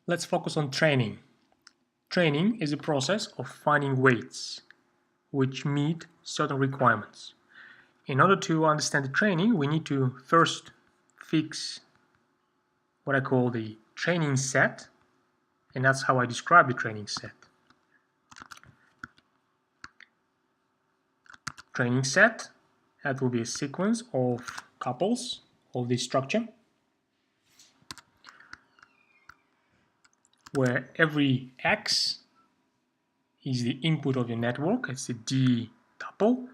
Let's focus on training. Training is a process of finding weights which meet certain requirements. In order to understand the training, we need to first fix what I call the training set, and that's how I describe the training set. Training set, that will be a sequence of couples of this structure, where every X is the input of your network, it's a D tuple,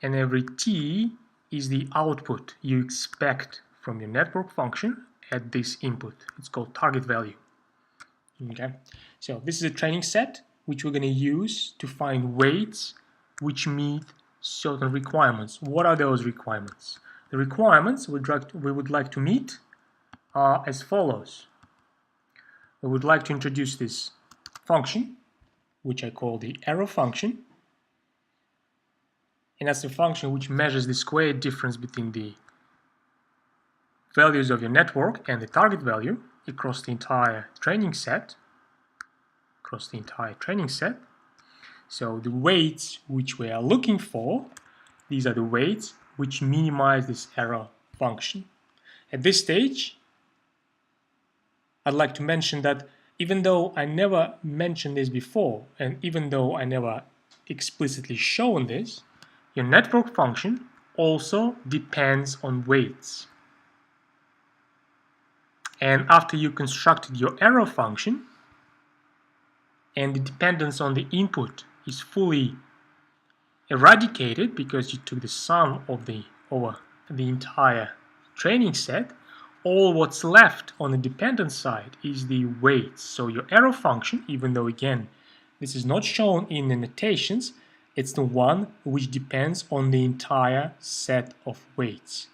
and every T is the output you expect from your network function at this input. It's called target value. Okay, so this is a training set which we're going to use to find weights which meet certain requirements. What are those requirements? The requirements we would like to meet are as follows. We would like to introduce this function, which I call the error function, and that's the function which measures the square difference between the values of your network and the target value across the entire training set. So the weights which we are looking for, these are the weights which minimize this error function. At this stage, I'd like to mention that even though I never mentioned this before, and even though I never explicitly shown this, your network function also depends on weights. And after you constructed your error function, and the dependence on the input is fully eradicated because you took the sum of over the entire training set, all what's left on the dependent side is the weights. So your error function, even though again this is not shown in the notations, it's the one which depends on the entire set of weights.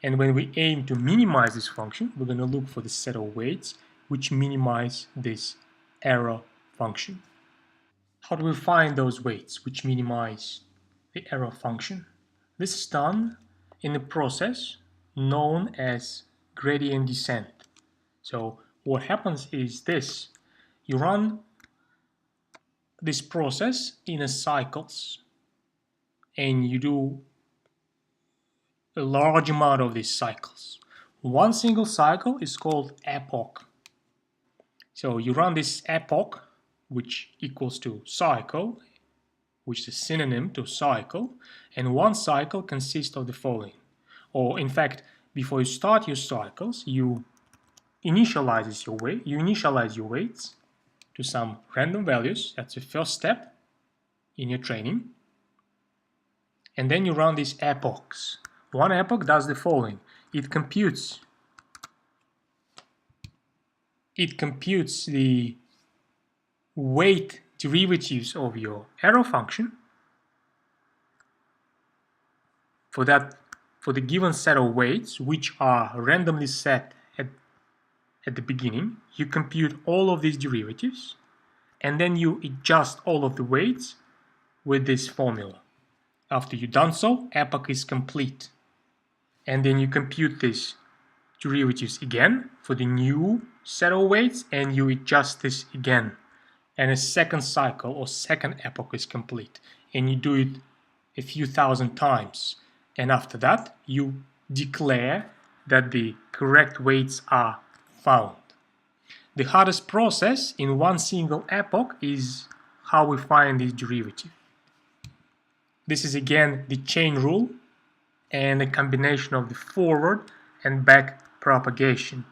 And when we aim to minimize this function, we're going to look for the set of weights which minimize this error function. How do we find those weights which minimize the error function? This is done in a process known as gradient descent. So what happens is this: you run this process in cycles, and you do a large amount of these cycles. One single cycle is called epoch. So you run this epoch, which equals to cycle, which is a synonym to cycle, and one cycle consists of the following. Or in fact, before you start your cycles, you initialize your weights to some random values. That's the first step in your training. And then you run these epochs. One epoch does the following. It computes the weight derivatives of your error function for the given set of weights, which are randomly set at the beginning. You compute all of these derivatives, and then you adjust all of the weights with this formula. After you've done so, epoch is complete. And then you compute these derivatives again for the new set of weights, and you adjust this again. And a second cycle or second epoch is complete. And you do it a few thousand times. And after that, you declare that the correct weights are found. The hardest process in one single epoch is how we find this derivative. This is again the chain rule and a combination of the forward and back propagation.